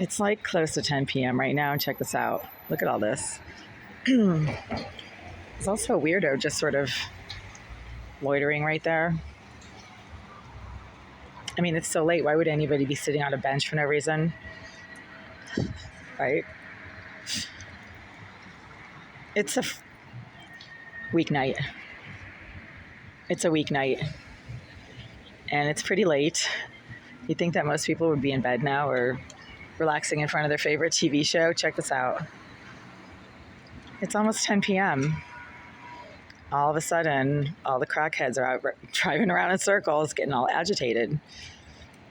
It's like close to 10 p.m. right now, and check this out. Look at all this. It's also a weirdo just sort of loitering right there. I mean, it's so late. Why would anybody be sitting on a bench for no reason? Right? It's a weeknight. It's a weeknight. And it's pretty late. You'd think that most people would be in bed now or relaxing in front of their favorite TV show. Check this out. It's almost 10 p.m. All of a sudden, all the crackheads are out driving around in circles, getting all agitated,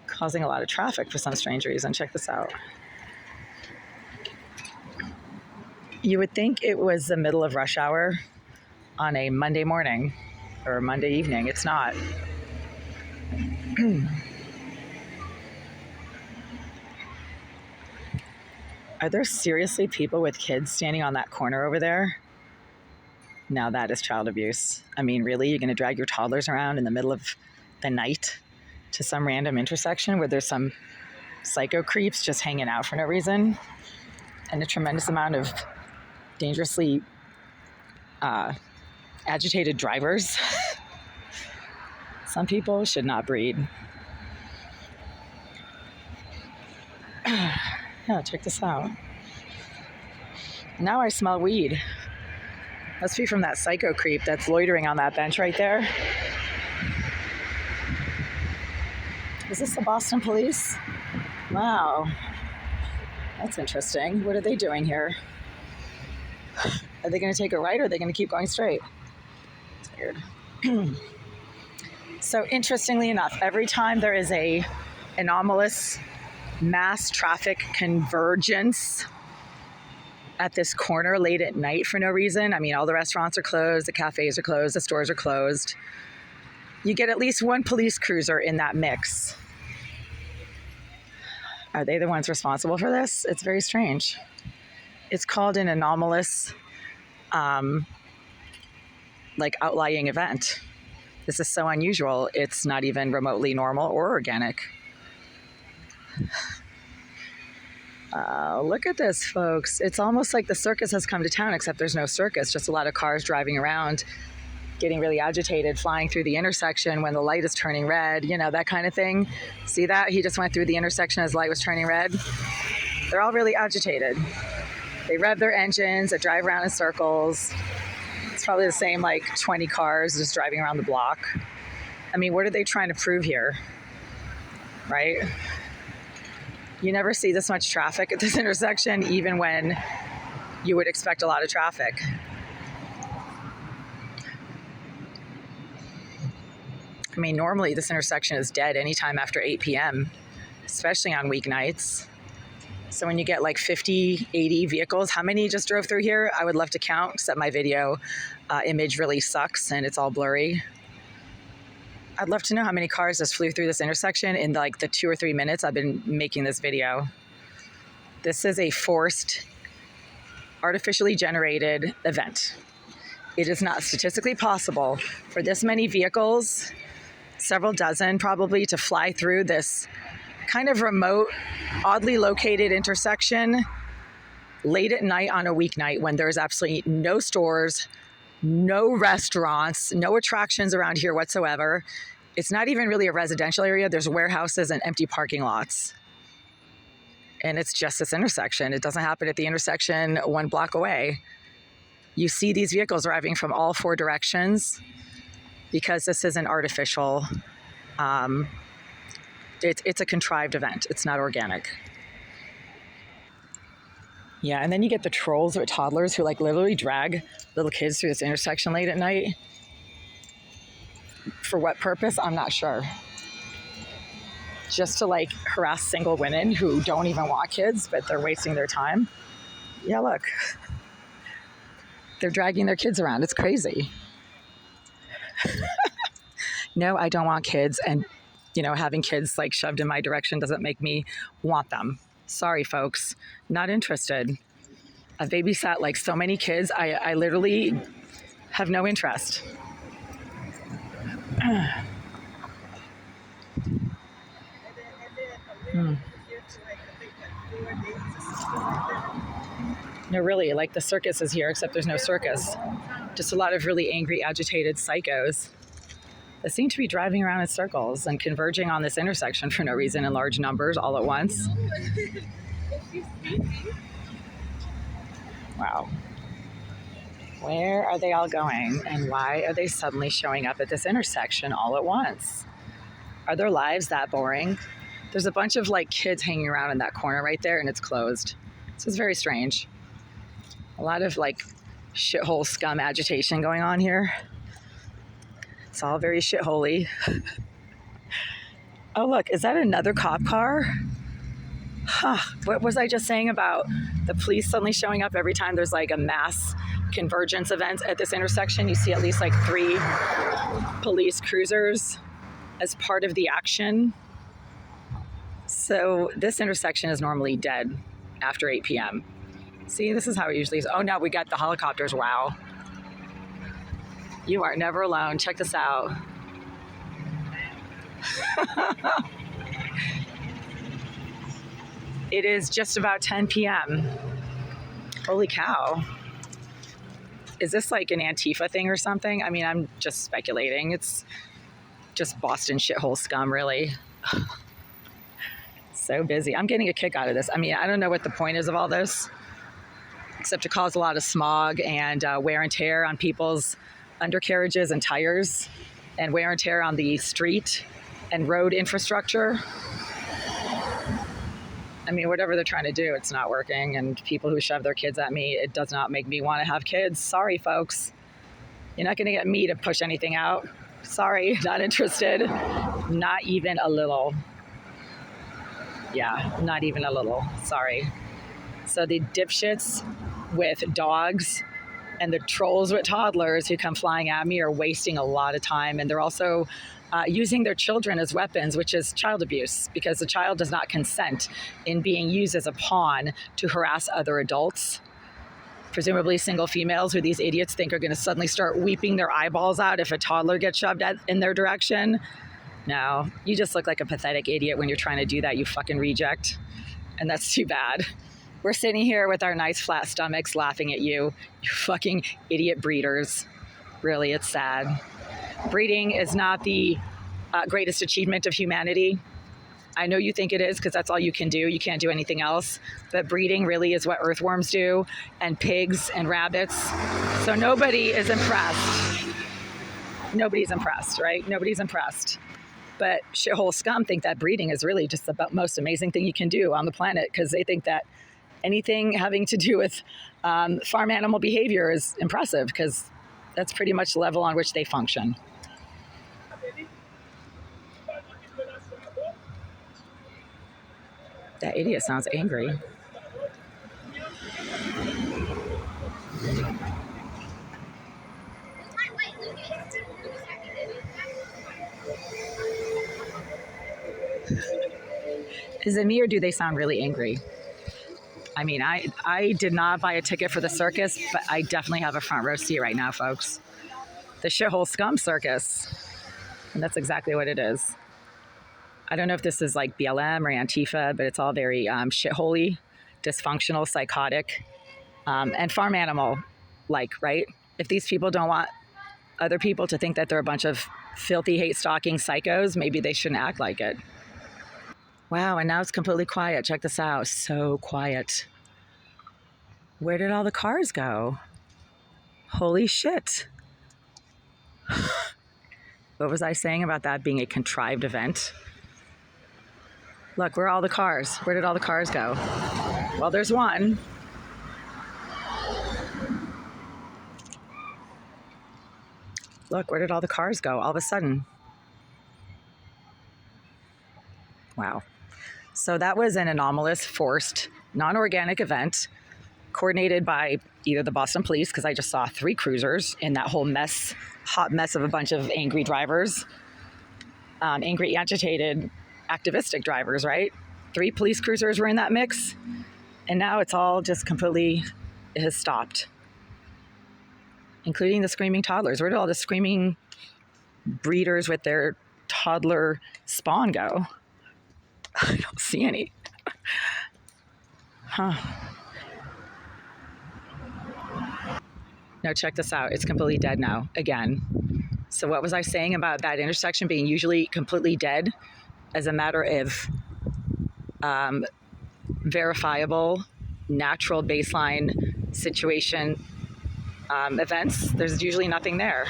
causing a lot of traffic for some strange reason. Check this out. You would think it was the middle of rush hour on a Monday morning or Monday evening. It's not. Are there seriously people with kids standing on that corner over there? Now that is child abuse. I mean, really? You're going to drag your toddlers around in the middle of the night to some random intersection where there's some psycho creeps just hanging out for no reason, and a tremendous amount of dangerously agitated drivers? Some people should not breed. Yeah, check this out. Now I smell weed. Must be from that psycho creep that's loitering on that bench right there. Is this the Boston Police? Wow. That's interesting. What are they doing here? Are they going to take a right or are they going to keep going straight? It's weird. So interestingly enough, every time there is a anomalous mass traffic convergence at this corner late at night for no reason, I mean, all the restaurants are closed, the cafes are closed, the stores are closed, you get at least one police cruiser in that mix. Are they the ones responsible for this? It's very strange. It's called an anomalous, outlying event. This is so unusual, it's not even remotely normal or organic. Look at this, folks. It's almost like the circus has come to town, except there's no circus, just a lot of cars driving around, getting really agitated, flying through the intersection when the light is turning red, you know, that kind of thing. See that? He just went through the intersection as the light was turning red. They're all really agitated. They rev their engines, they drive around in circles. It's probably the same 20 cars just driving around the block. I mean, what are they trying to prove here? Right? You never see this much traffic at this intersection, even when you would expect a lot of traffic. I mean, normally this intersection is dead anytime after 8 p.m., especially on weeknights. So when you get 50, 80 vehicles, how many just drove through here? I would love to count, except my video image really sucks and it's all blurry. I'd love to know how many cars just flew through this intersection in the 2 or 3 minutes I've been making this video. This is a forced, artificially generated event. It is not statistically possible for this many vehicles, several dozen probably, to fly through this kind of remote, oddly located intersection late at night on a weeknight when there's absolutely no stores, no restaurants, no attractions around here whatsoever. It's not even really a residential area. There's warehouses and empty parking lots. And it's just this intersection. It doesn't happen at the intersection 1 block away. You see these vehicles arriving from all 4 directions because this is an artificial, it's a contrived event. It's not organic. Yeah, and then you get the trolls with toddlers who literally drag little kids through this intersection late at night. For what purpose? I'm not sure. Just to harass single women who don't even want kids, but they're wasting their time. Yeah, look. They're dragging their kids around. It's crazy. No, I don't want kids. And, having kids shoved in my direction doesn't make me want them. Sorry, folks. Not interested. I've babysat so many kids. I literally have no interest. No, really, like the circus is here, except there's no circus. Just a lot of really angry, agitated psychos that seem to be driving around in circles and converging on this intersection for no reason in large numbers all at once. Wow. Where are they all going, and why are they suddenly showing up at this intersection all at once? Are their lives that boring? There's a bunch of like kids hanging around in that corner right there, and it's closed. This is very strange. A lot of like shithole scum agitation going on here. It's all very shitholy. Oh, look, is that another cop car? Huh, what was I just saying about the police suddenly showing up every time there's like a mass convergence event at this intersection? You see at least like 3 police cruisers as part of the action. So this intersection is normally dead after 8 p.m. See, this is how it usually is. Oh no, we got the helicopters. Wow. You are never alone. Check this out. It is just about 10 p.m. Holy cow. Is this like an Antifa thing or something? I mean, I'm just speculating. It's just Boston shithole scum, really. So busy. I'm getting a kick out of this. I mean, I don't know what the point is of all this, except to cause a lot of smog and wear and tear on people's undercarriages and tires, and wear and tear on the street and road infrastructure. I mean, whatever they're trying to do, it's not working. And people who shove their kids at me, it does not make me want to have kids. Sorry, folks. You're not going to get me to push anything out. Sorry, not interested. Not even a little. Yeah, not even a little. Sorry. So the dipshits with dogs and the trolls with toddlers who come flying at me are wasting a lot of time. And they're also using their children as weapons, which is child abuse, because the child does not consent in being used as a pawn to harass other adults. Presumably single females who these idiots think are going to suddenly start weeping their eyeballs out if a toddler gets shoved in their direction. No, you just look like a pathetic idiot when you're trying to do that, you fucking reject. And that's too bad. We're sitting here with our nice flat stomachs laughing at you, you fucking idiot breeders. Really, it's sad. Breeding is not the greatest achievement of humanity. I know you think it is because that's all you can do. You can't do anything else. But breeding really is what earthworms do, and pigs and rabbits. So nobody is impressed. Nobody's impressed, right? Nobody's impressed. But shithole scum think that breeding is really just the most amazing thing you can do on the planet, because they think that anything having to do with farm animal behavior is impressive, because that's pretty much the level on which they function. That idiot sounds angry. Is it me, or do they sound really angry? I mean, I did not buy a ticket for the circus, but I definitely have a front row seat right now, folks. The shithole scum circus. And that's exactly what it is. I don't know if this is like BLM or Antifa, but it's all very shitholey, dysfunctional, psychotic, and farm animal like, right? If these people don't want other people to think that they're a bunch of filthy, hate-stalking psychos, maybe they shouldn't act like it. Wow, and now it's completely quiet. Check this out. So quiet. Where did all the cars go? Holy shit. What was I saying about that being a contrived event? Look, where are all the cars? Where did all the cars go? Well, there's one. Look, where did all the cars go all of a sudden? Wow. So that was an anomalous, forced, non-organic event coordinated by either the Boston Police, because I just saw 3 cruisers in that whole mess, hot mess of a bunch of angry drivers, angry, agitated, activistic drivers, right? 3 police cruisers were in that mix, and now it's all just completely, it has stopped, including the screaming toddlers. Where did all the screaming breeders with their toddler spawn go? I don't see any. Huh. Now check this out. It's completely dead now, again. So what was I saying about that intersection being usually completely dead as a matter of verifiable, natural baseline situation events? There's usually nothing there.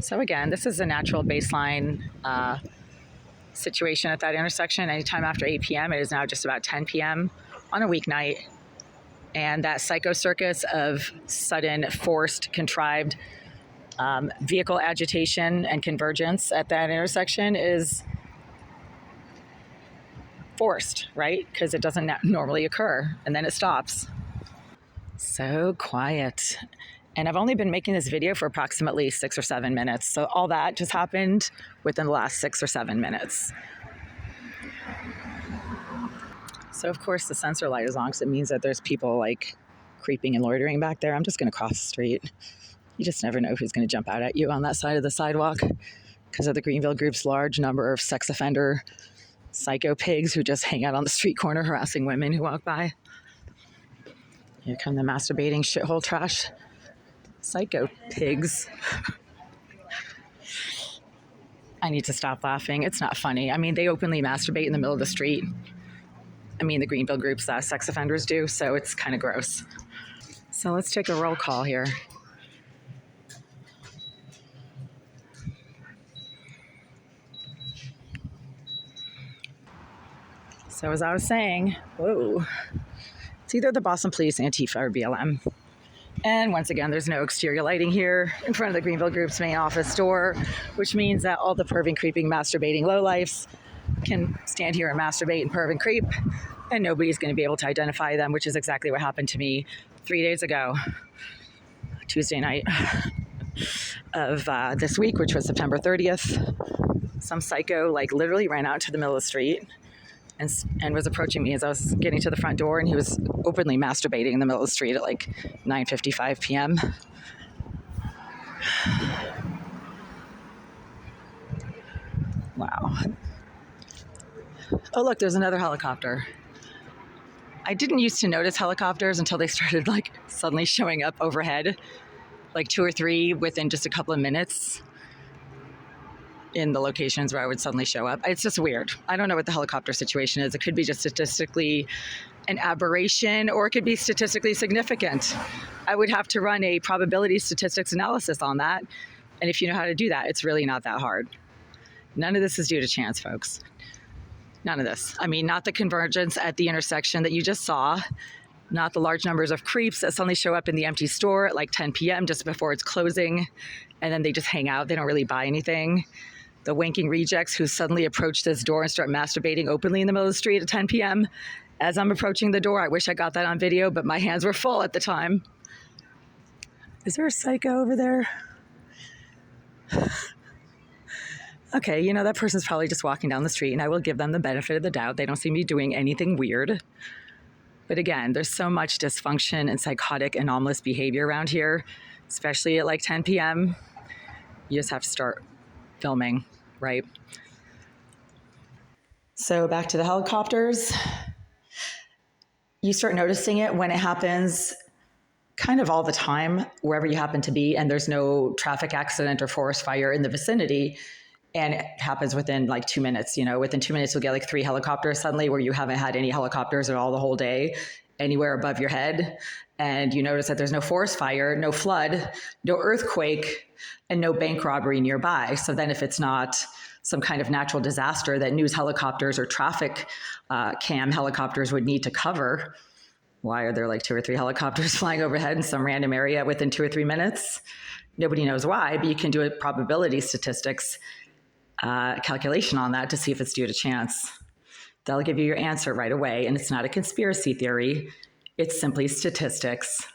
So again, this is a natural baseline situation at that intersection. Anytime after 8 p.m., it is now just about 10 p.m. on a weeknight. And that psycho circus of sudden, forced, contrived vehicle agitation and convergence at that intersection is forced, right? Because it doesn't normally occur, and then it stops. So quiet. And I've only been making this video for approximately 6 or 7 minutes. So all that just happened within the last 6 or 7 minutes. So of course the sensor light is on because it means that there's people like creeping and loitering back there. I'm just going to cross the street. You just never know who's going to jump out at you on that side of the sidewalk because of the Greenville Group's large number of sex offender psycho pigs who just hang out on the street corner harassing women who walk by. Here come the masturbating shithole trash psycho pigs. I need to stop laughing. It's not funny. I mean, they openly masturbate in the middle of the street. I mean, the Greenville Group's sex offenders do, so it's kind of gross. So let's take a roll call here. So as I was saying, whoa, it's either the Boston Police, Antifa, or BLM. And once again, there's no exterior lighting here in front of the Greenville Group's main office door, which means that all the perving, creeping, masturbating lowlifes can stand here and masturbate and perv and creep, and nobody's going to be able to identify them, which is exactly what happened to me 3 days ago, Tuesday night of this week, which was September 30th. Some psycho like literally ran out to the middle of the street and was approaching me as I was getting to the front door, and he was openly masturbating in the middle of the street at like 9:55 p.m. Wow. Oh, look, there's another helicopter. I didn't used to notice helicopters until they started like suddenly showing up overhead, like 2 or 3 within just a couple of minutes in the locations where I would suddenly show up. It's just weird. I don't know what the helicopter situation is. It could be just statistically an aberration, or it could be statistically significant. I would have to run a probability statistics analysis on that. And if you know how to do that, it's really not that hard. None of this is due to chance, folks. None of this. I mean, not the convergence at the intersection that you just saw, not the large numbers of creeps that suddenly show up in the empty store at like 10 p.m. just before it's closing, and then they just hang out. They don't really buy anything. The wanking rejects who suddenly approach this door and start masturbating openly in the middle of the street at 10 p.m. as I'm approaching the door. I wish I got that on video, but my hands were full at the time. Is there a psycho over there? Okay, you know, that person's probably just walking down the street, and I will give them the benefit of the doubt. They don't seem to be doing anything weird. But again, there's so much dysfunction and psychotic anomalous behavior around here, especially at like 10 p.m. You just have to start filming, right? So back to the helicopters. You start noticing it when it happens kind of all the time, wherever you happen to be, and there's no traffic accident or forest fire in the vicinity. And it happens within like 2 minutes. You know, within 2 minutes, you'll get like 3 helicopters suddenly where you haven't had any helicopters at all the whole day anywhere above your head. And you notice that there's no forest fire, no flood, no earthquake, and no bank robbery nearby. So then if it's not some kind of natural disaster that news helicopters or traffic cam helicopters would need to cover, why are there like 2 or 3 helicopters flying overhead in some random area within 2 or 3 minutes? Nobody knows why, but you can do a probability statistics calculation on that to see if it's due to chance. They'll give you your answer right away, and it's not a conspiracy theory. It's simply statistics.